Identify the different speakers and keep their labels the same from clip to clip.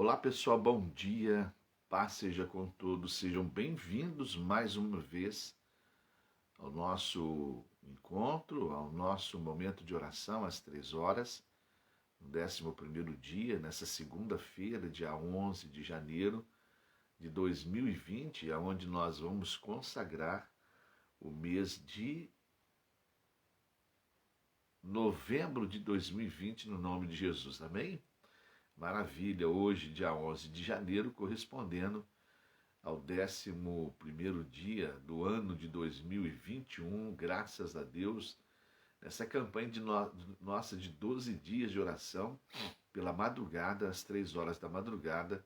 Speaker 1: Olá pessoal, bom dia, paz seja com todos, sejam bem-vindos mais uma vez ao nosso encontro, ao nosso momento de oração às 3 horas, no 11º dia, nessa segunda-feira, dia 11 de janeiro de 2020, onde nós vamos consagrar o mês de novembro de 2020 no nome de Jesus, amém? Maravilha, hoje, dia 11 de janeiro, correspondendo ao 11º dia do ano de 2021, graças a Deus, nessa campanha nossa de 12 dias de oração, pela madrugada, às 3 horas da madrugada,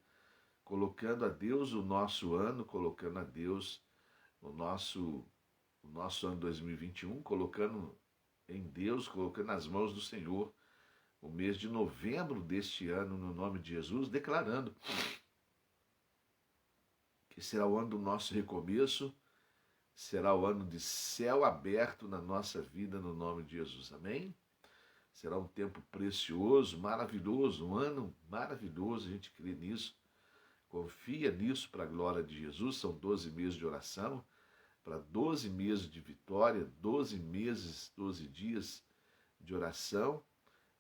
Speaker 1: colocando a Deus o nosso ano, colocando a Deus o nosso ano 2021, colocando em Deus, colocando nas mãos do Senhor, o mês de novembro deste ano, no nome de Jesus, declarando que será o ano do nosso recomeço, será o ano de céu aberto na nossa vida, no nome de Jesus, amém? Será um tempo precioso, maravilhoso, um ano maravilhoso, a gente crê nisso, confia nisso para a glória de Jesus. São 12 meses de oração, para 12 meses de vitória, 12 meses, 12 dias de oração,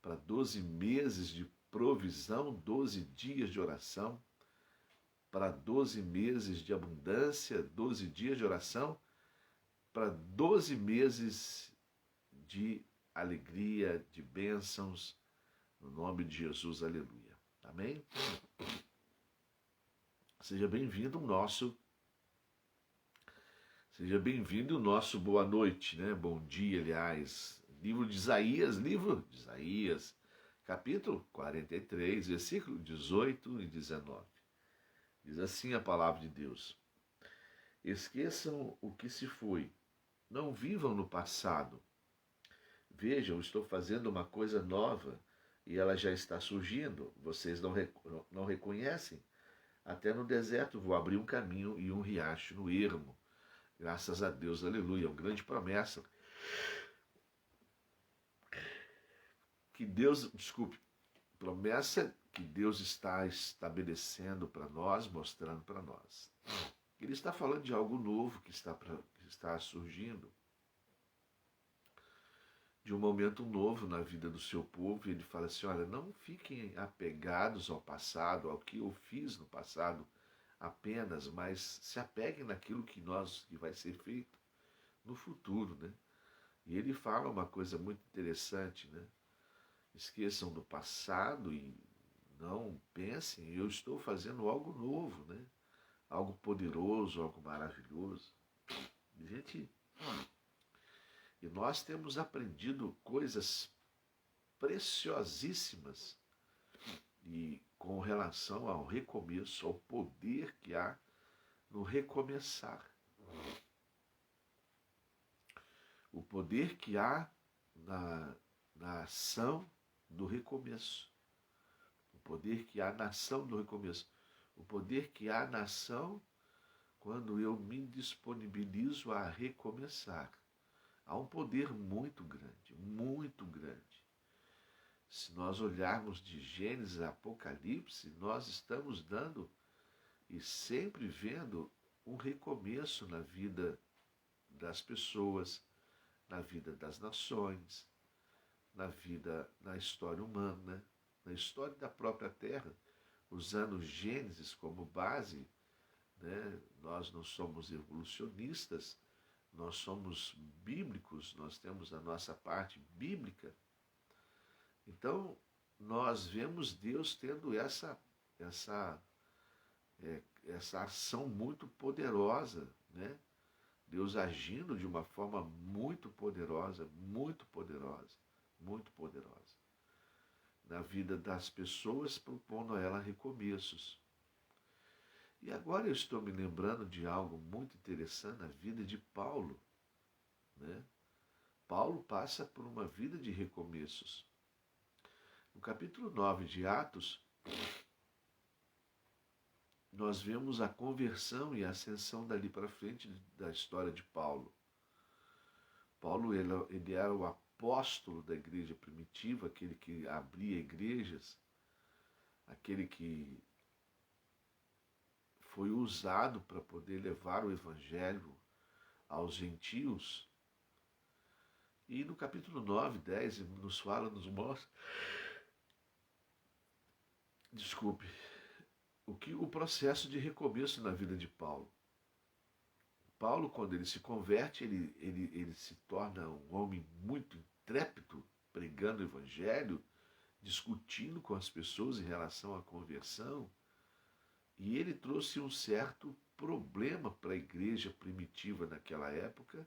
Speaker 1: para 12 meses de provisão, 12 dias de oração, para 12 meses de abundância, 12 dias de oração, para 12 meses de alegria, de bênçãos, no nome de Jesus, aleluia. Amém? Seja bem-vindo o nosso boa noite, né? Bom dia, aliás. Livro de Isaías, capítulo 43, versículo 18 e 19. Diz assim a palavra de Deus: esqueçam o que se foi, não vivam no passado. Vejam, estou fazendo uma coisa nova e ela já está surgindo. Vocês não reconhecem? Até no deserto vou abrir um caminho e um riacho no ermo. Graças a Deus, aleluia, uma grande promessa. Promessa que Deus está estabelecendo para nós, mostrando para nós. Ele está falando de algo novo que está surgindo, de um momento novo na vida do seu povo, e ele fala assim, olha, não fiquem apegados ao passado, ao que eu fiz no passado apenas, mas se apeguem naquilo que vai ser feito no futuro, né? E ele fala uma coisa muito interessante, né? Esqueçam do passado e não pensem, eu estou fazendo algo novo, né? Algo poderoso, algo maravilhoso. E nós temos aprendido coisas preciosíssimas e com relação ao recomeço, ao poder que há no recomeçar. O poder que há na ação do recomeço. O poder que há na ação do recomeço. O poder que há na ação quando eu me disponibilizo a recomeçar. Há um poder muito grande, muito grande. Se nós olharmos de Gênesis a Apocalipse, nós estamos dando e sempre vendo um recomeço na vida das pessoas, na vida das nações, na história humana, na história da própria Terra, usando Gênesis como base, né? Nós não somos evolucionistas, nós somos bíblicos, nós temos a nossa parte bíblica. Então, nós vemos Deus tendo essa ação muito poderosa, né? Deus agindo de uma forma muito poderosa, muito poderosa, muito poderosa, na vida das pessoas, propondo a ela recomeços. E agora eu estou me lembrando de algo muito interessante na vida de Paulo, né? Paulo passa por uma vida de recomeços. No capítulo 9 de Atos, nós vemos a conversão e a ascensão dali para frente da história de Paulo. Paulo ele era o apóstolo da igreja primitiva, aquele que abria igrejas, aquele que foi usado para poder levar o evangelho aos gentios. E no capítulo 9, 10, nos fala, nos mostra, o processo de recomeço na vida de Paulo. Paulo, quando ele se converte, ele se torna um homem muito intrépido, pregando o evangelho, discutindo com as pessoas em relação à conversão, e ele trouxe um certo problema para a igreja primitiva naquela época,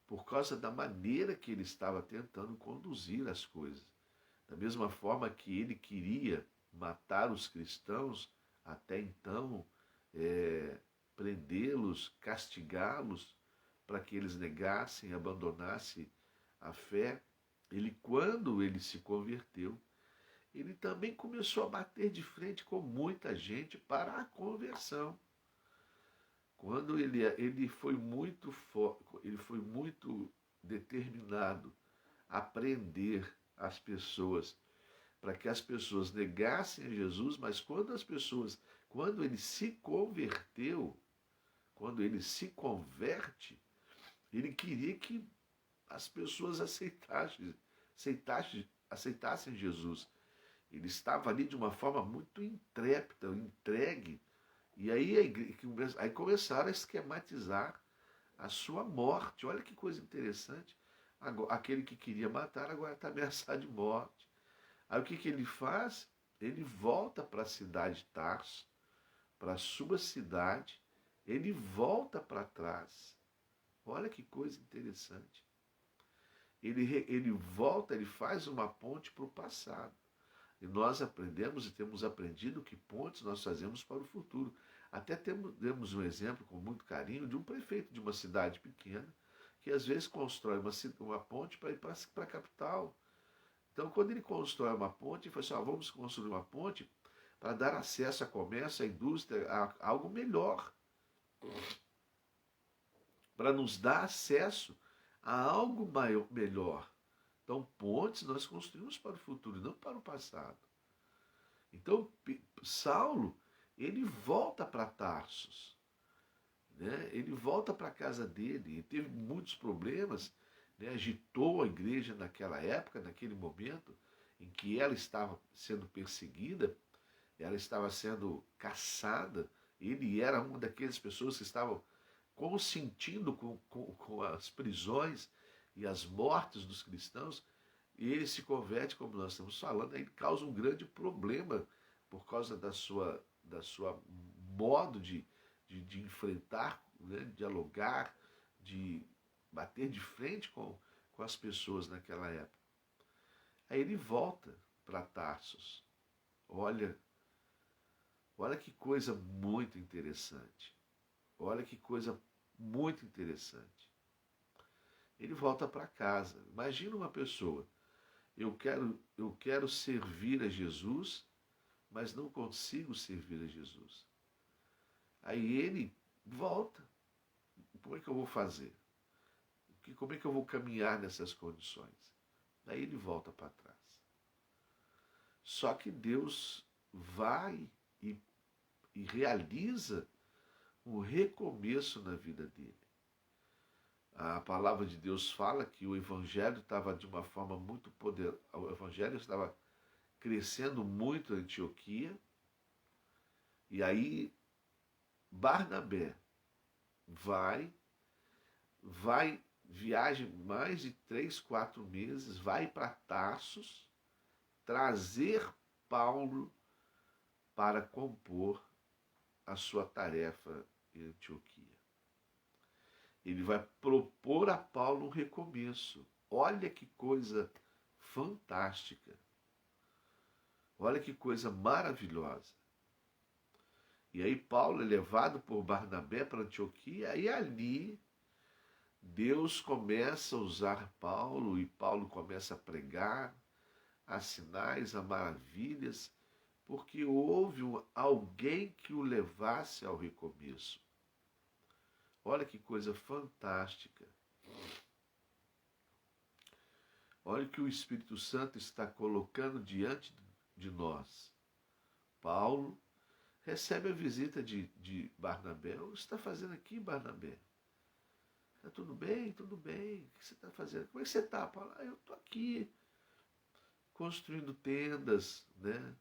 Speaker 1: por causa da maneira que ele estava tentando conduzir as coisas. Da mesma forma que ele queria matar os cristãos, até então, prendê-los, castigá-los, para que eles negassem, abandonassem a fé, quando ele se converteu, ele também começou a bater de frente com muita gente para a conversão. Quando ele foi muito determinado a prender as pessoas, para que as pessoas negassem a Jesus, mas quando ele se converteu, quando ele se converte, ele queria que as pessoas aceitassem Jesus. Ele estava ali de uma forma muito intrépida, entregue. E aí começaram a esquematizar a sua morte. Olha que coisa interessante. Aquele que queria matar agora está ameaçado de morte. Aí o que ele faz? Ele volta para a cidade de Tarso, para a sua cidade, ele volta para trás. Olha que coisa interessante. Ele volta, ele faz uma ponte para o passado. E nós aprendemos e temos aprendido que pontes nós fazemos para o futuro. Até temos um exemplo com muito carinho de um prefeito de uma cidade pequena que às vezes constrói uma ponte para ir para a capital. Então, quando ele constrói uma ponte, ele fala assim, vamos construir uma ponte para dar acesso a comércio, à indústria, a algo melhor. Para nos dar acesso a algo melhor. Então, pontes nós construímos para o futuro, não para o passado. Então, Saulo, ele volta para Tarsos. Né? Ele volta para a casa dele. Ele teve muitos problemas, né? Agitou a igreja naquela época, naquele momento, em que ela estava sendo perseguida, ela estava sendo caçada. Ele era uma daquelas pessoas que estavam consentindo com as prisões e as mortes dos cristãos, e ele se converte, como nós estamos falando, aí causa um grande problema por causa da sua modo de enfrentar, né, dialogar, de bater de frente com as pessoas naquela época. Aí ele volta para Tarsos. Olha que coisa muito interessante. Olha que coisa muito interessante. Ele volta para casa. Imagina uma pessoa, eu quero servir a Jesus, mas não consigo servir a Jesus. Aí ele volta. Como é que eu vou fazer? Como é que eu vou caminhar nessas condições? Aí ele volta para trás. Só que Deus vai e realiza um recomeço na vida dele. A palavra de Deus fala que o evangelho estava de uma forma muito poderosa, o evangelho estava crescendo muito em Antioquia, e aí Barnabé viaja mais de 3, 4 meses, vai para Tarsos, trazer Paulo para compor a sua tarefa em Antioquia. Ele vai propor a Paulo um recomeço. Olha que coisa fantástica. Olha que coisa maravilhosa. E aí Paulo é levado por Barnabé para Antioquia, e ali Deus começa a usar Paulo, e Paulo começa a pregar, a sinais, a maravilhas, porque houve alguém que o levasse ao recomeço. Olha que coisa fantástica. Olha o que o Espírito Santo está colocando diante de nós. Paulo recebe a visita de Barnabé. O que você está fazendo aqui, Barnabé? Está tudo bem? Tudo bem. O que você está fazendo? Como é que você está, Paulo? Eu estou aqui construindo tendas, né?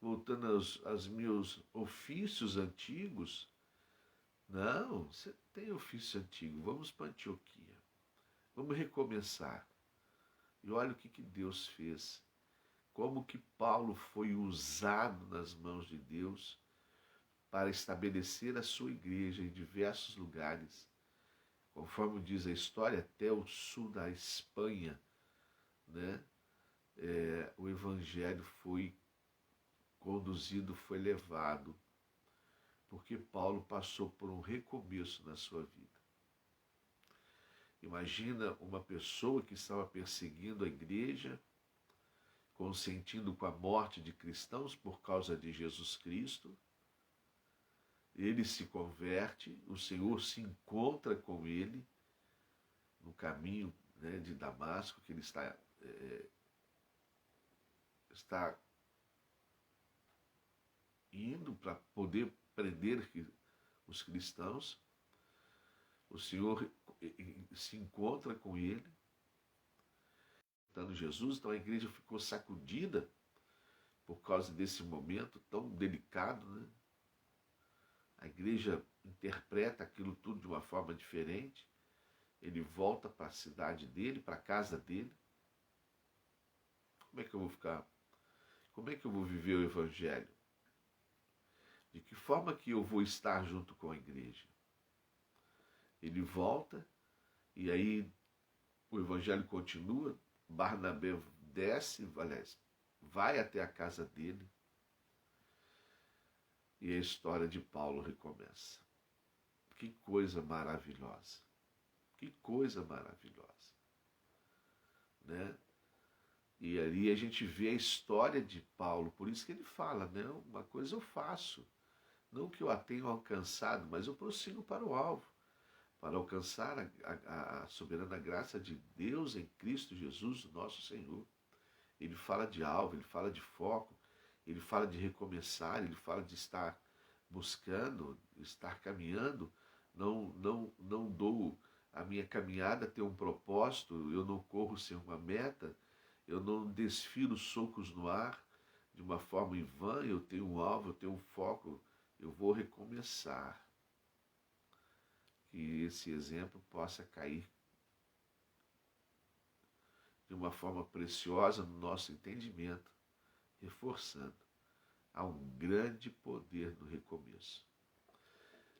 Speaker 1: Voltando aos meus ofícios antigos. Não, você tem ofício antigo. Vamos para Antioquia. Vamos recomeçar. E olha o que Deus fez. Como que Paulo foi usado nas mãos de Deus para estabelecer a sua igreja em diversos lugares. Conforme diz a história, até o sul da Espanha, né? O evangelho foi conduzido, foi levado, porque Paulo passou por um recomeço na sua vida. Imagina uma pessoa que estava perseguindo a igreja, consentindo com a morte de cristãos por causa de Jesus Cristo. Ele se converte, o Senhor se encontra com ele no caminho, né, de Damasco, que ele está indo para poder prender os cristãos. O Senhor se encontra com ele, Jesus. Então a igreja ficou sacudida por causa desse momento tão delicado, né? A igreja interpreta aquilo tudo de uma forma diferente. Ele volta para a cidade dele, para a casa dele. Como é que eu vou ficar? Como é que eu vou viver o evangelho? De que forma que eu vou estar junto com a igreja? Ele volta e aí o evangelho continua. Barnabé desce, aliás, vai até a casa dele e a história de Paulo recomeça. Que coisa maravilhosa! Que coisa maravilhosa! Né? E ali a gente vê a história de Paulo, por isso que ele fala, né? Uma coisa eu faço, não que eu a tenha alcançado, mas eu prossigo para o alvo, para alcançar a soberana graça de Deus em Cristo Jesus, nosso Senhor. Ele fala de alvo, ele fala de foco, ele fala de recomeçar, ele fala de estar buscando, estar caminhando. Não dou a minha caminhada ter um propósito, eu não corro sem uma meta, eu não desfilo socos no ar de uma forma em vão, eu tenho um alvo, eu tenho um foco, eu vou recomeçar. Que esse exemplo possa cair de uma forma preciosa no nosso entendimento, reforçando, há um grande poder no recomeço.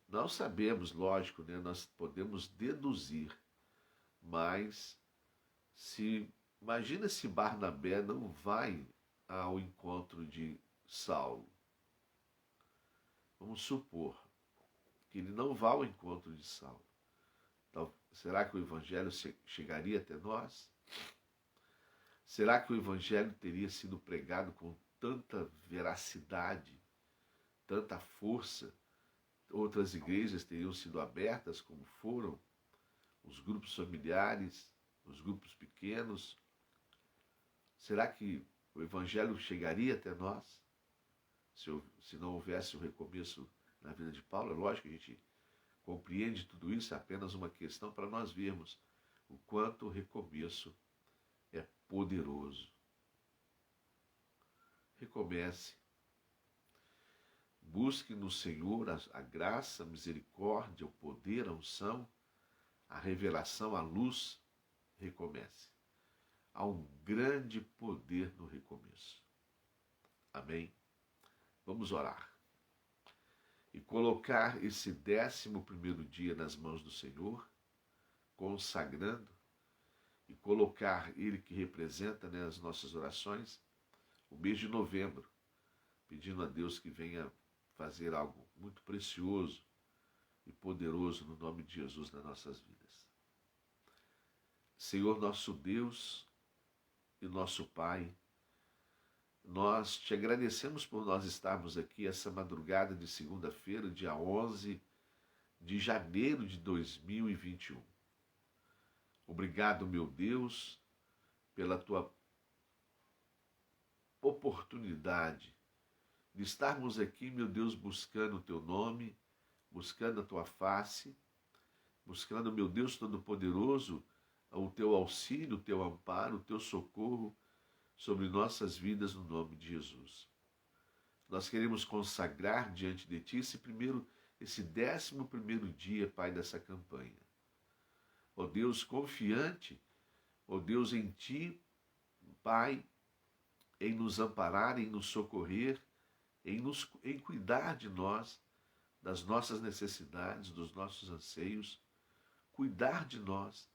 Speaker 1: Nós sabemos, lógico, né, nós podemos deduzir, mas imagina se Barnabé não vai ao encontro de Saulo. Vamos supor que ele não vá ao encontro de Saulo. Então, será que o evangelho chegaria até nós? Será que o evangelho teria sido pregado com tanta veracidade, tanta força? Outras igrejas teriam sido abertas como foram os grupos familiares, os grupos pequenos? Será que o evangelho chegaria até nós se não houvesse o recomeço na vida de Paulo? É lógico que a gente compreende tudo isso, é apenas uma questão para nós vermos o quanto o recomeço é poderoso. Recomece. Busque no Senhor a graça, a misericórdia, o poder, a unção, a revelação, a luz. Recomece. Há um grande poder no recomeço. Amém? Vamos orar. E colocar esse 11º dia nas mãos do Senhor, consagrando, e colocar Ele que representa, né, as nossas orações, o mês de novembro, pedindo a Deus que venha fazer algo muito precioso e poderoso no nome de Jesus nas nossas vidas. Senhor nosso Deus e nosso Pai, nós te agradecemos por nós estarmos aqui essa madrugada de segunda-feira, dia 11 de janeiro de 2021. Obrigado, meu Deus, pela tua oportunidade de estarmos aqui, meu Deus, buscando o teu nome, buscando a tua face, buscando, meu Deus Todo-Poderoso, o teu auxílio, o teu amparo, o teu socorro sobre nossas vidas no nome de Jesus. Nós queremos consagrar diante de ti esse 11º dia, Pai, dessa campanha. Ó Deus, confiante, ó Deus, em ti, Pai, em nos amparar, em nos socorrer, em cuidar de nós, das nossas necessidades, dos nossos anseios, cuidar de nós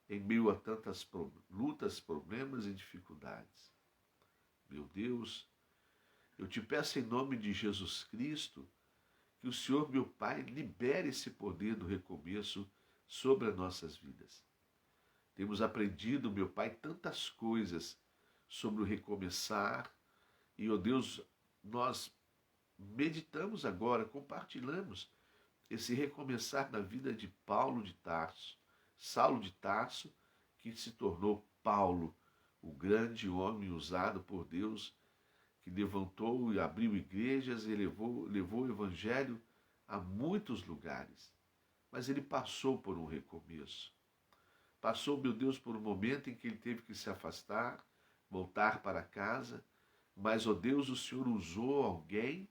Speaker 1: em meio a tantas lutas, problemas e dificuldades. Meu Deus, eu te peço em nome de Jesus Cristo que o Senhor, meu Pai, libere esse poder do recomeço sobre as nossas vidas. Temos aprendido, meu Pai, tantas coisas sobre o recomeçar e, ó Deus, nós meditamos agora, compartilhamos esse recomeçar na vida de Saulo de Tarso, que se tornou Paulo, o grande homem usado por Deus, que levantou e abriu igrejas e levou o evangelho a muitos lugares. Mas ele passou por um recomeço. Passou, meu Deus, por um momento em que ele teve que se afastar, voltar para casa, mas, ó Deus, o Senhor usou alguém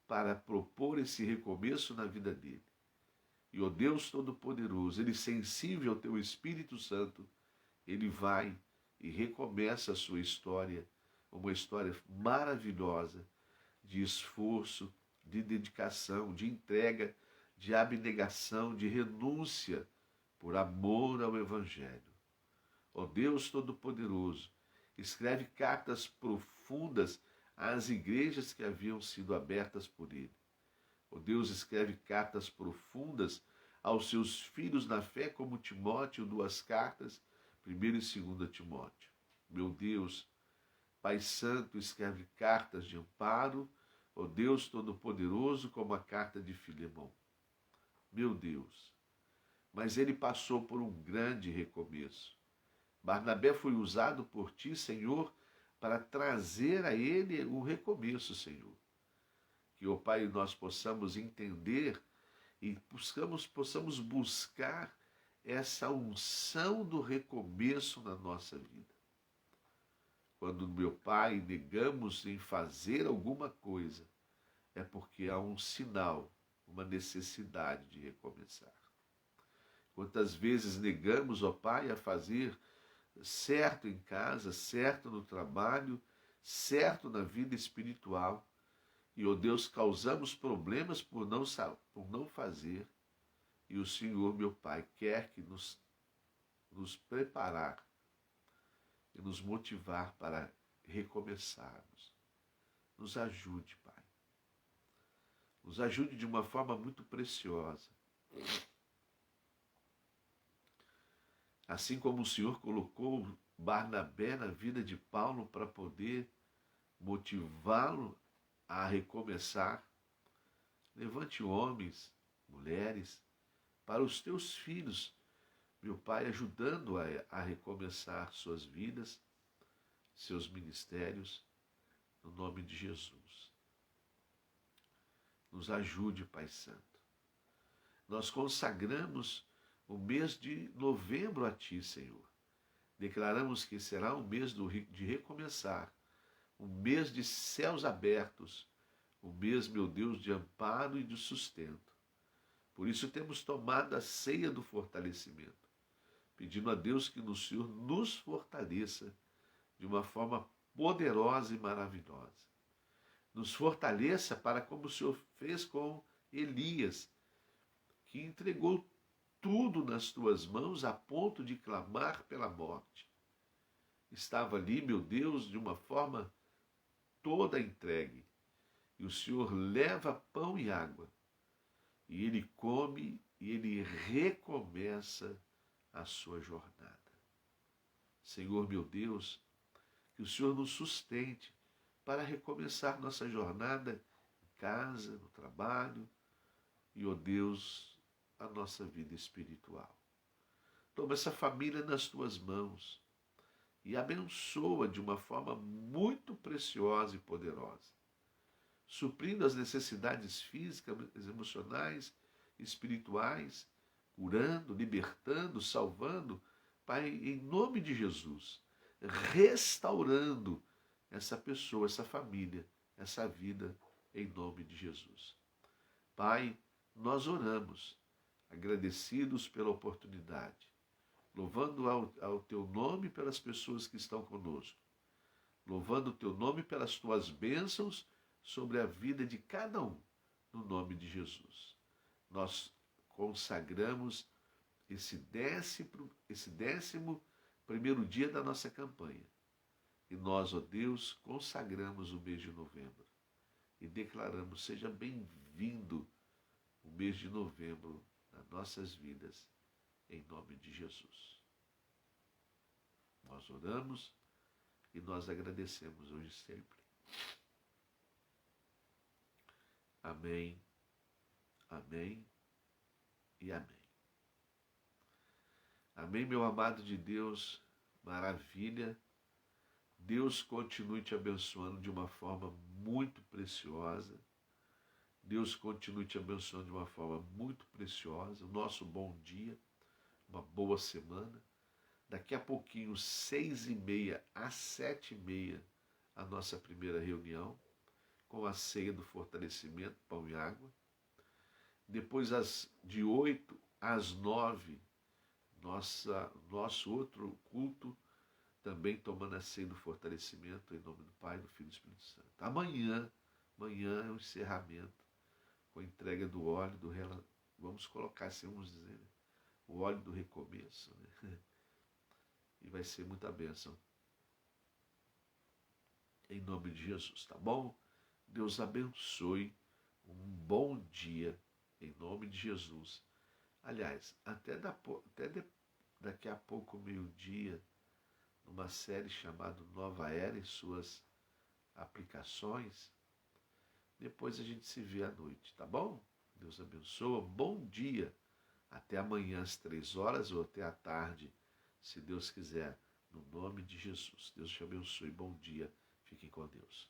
Speaker 1: para propor esse recomeço na vida dele. E, ó Deus Todo-Poderoso, ele sensível ao teu Espírito Santo, ele vai e recomeça a sua história, uma história maravilhosa de esforço, de dedicação, de entrega, de abnegação, de renúncia por amor ao Evangelho. Ó Deus Todo-Poderoso, escreve cartas profundas às igrejas que haviam sido abertas por ele. Ó Deus, escreve cartas profundas aos seus filhos na fé, como Timóteo, 2 cartas, 1ª e 2ª Timóteo. Meu Deus, Pai Santo, escreve cartas de amparo, ó Deus Todo-Poderoso, como a carta de Filemão. Meu Deus, mas ele passou por um grande recomeço. Barnabé foi usado por ti, Senhor, para trazer a ele um recomeço, Senhor. Que, ó Pai, nós possamos entender e possamos buscar essa unção do recomeço na nossa vida. Quando, meu Pai, negamos em fazer alguma coisa, é porque há um sinal, uma necessidade de recomeçar. Quantas vezes negamos, ó Pai, a fazer certo em casa, certo no trabalho, certo na vida espiritual, e, ó Deus, causamos problemas por não fazer, e o Senhor, meu Pai, quer que nos preparar e nos motivar para recomeçarmos. Nos ajude, Pai. Nos ajude de uma forma muito preciosa. Assim como o Senhor colocou Barnabé na vida de Paulo para poder motivá-lo a recomeçar, levante homens, mulheres, para os teus filhos, meu Pai, ajudando a recomeçar suas vidas, seus ministérios, no nome de Jesus. Nos ajude, Pai Santo. Nós consagramos o mês de novembro a Ti, Senhor. Declaramos que será um mês de recomeçar, um mês de céus abertos, um mês, meu Deus, de amparo e de sustento. Por isso temos tomado a ceia do fortalecimento, pedindo a Deus que o Senhor nos fortaleça de uma forma poderosa e maravilhosa. Nos fortaleça para como o Senhor fez com Elias, que entregou tudo nas tuas mãos a ponto de clamar pela morte. Estava ali, meu Deus, de uma forma toda entregue. E o Senhor leva pão e água. E ele come e ele recomeça a sua jornada. Senhor, meu Deus, que o Senhor nos sustente para recomeçar nossa jornada em casa, no trabalho e, ó Deus, a nossa vida espiritual. Toma essa família nas tuas mãos e abençoa de uma forma muito preciosa e poderosa. suprindo as necessidades físicas, emocionais, espirituais, curando, libertando, salvando, Pai, em nome de Jesus, restaurando essa pessoa, essa família, essa vida, em nome de Jesus. Pai, nós oramos, agradecidos pela oportunidade, louvando ao teu nome pelas pessoas que estão conosco, louvando o teu nome pelas tuas bênçãos sobre a vida de cada um, no nome de Jesus. Nós consagramos esse 11º dia da nossa campanha. E nós, ó Deus, consagramos o mês de novembro e declaramos: seja bem-vindo o mês de novembro nas nossas vidas, em nome de Jesus. Nós oramos e nós agradecemos hoje e sempre. Amém, amém e amém. Amém, meu amado de Deus, maravilha. Deus continue te abençoando de uma forma muito preciosa. Deus continue te abençoando de uma forma muito preciosa. O nosso bom dia, uma boa semana. Daqui a pouquinho, 6h30 às 7h30, a nossa primeira reunião, com a ceia do fortalecimento, pão e água. Depois, de 8 às 9, nosso outro culto, também tomando a ceia do fortalecimento, em nome do Pai, do Filho e do Espírito Santo. Amanhã é o encerramento, com a entrega do óleo, vamos colocar assim, vamos dizer, né? O óleo do recomeço, né? E vai ser muita bênção. Em nome de Jesus, tá bom? Deus abençoe. Um bom dia, em nome de Jesus. Aliás, até daqui a pouco, meio-dia, numa série chamada Nova Era e suas aplicações. Depois a gente se vê à noite, tá bom? Deus abençoe. Bom dia. Até amanhã às 3h ou até à tarde, se Deus quiser, no nome de Jesus. Deus te abençoe. Bom dia. Fiquem com Deus.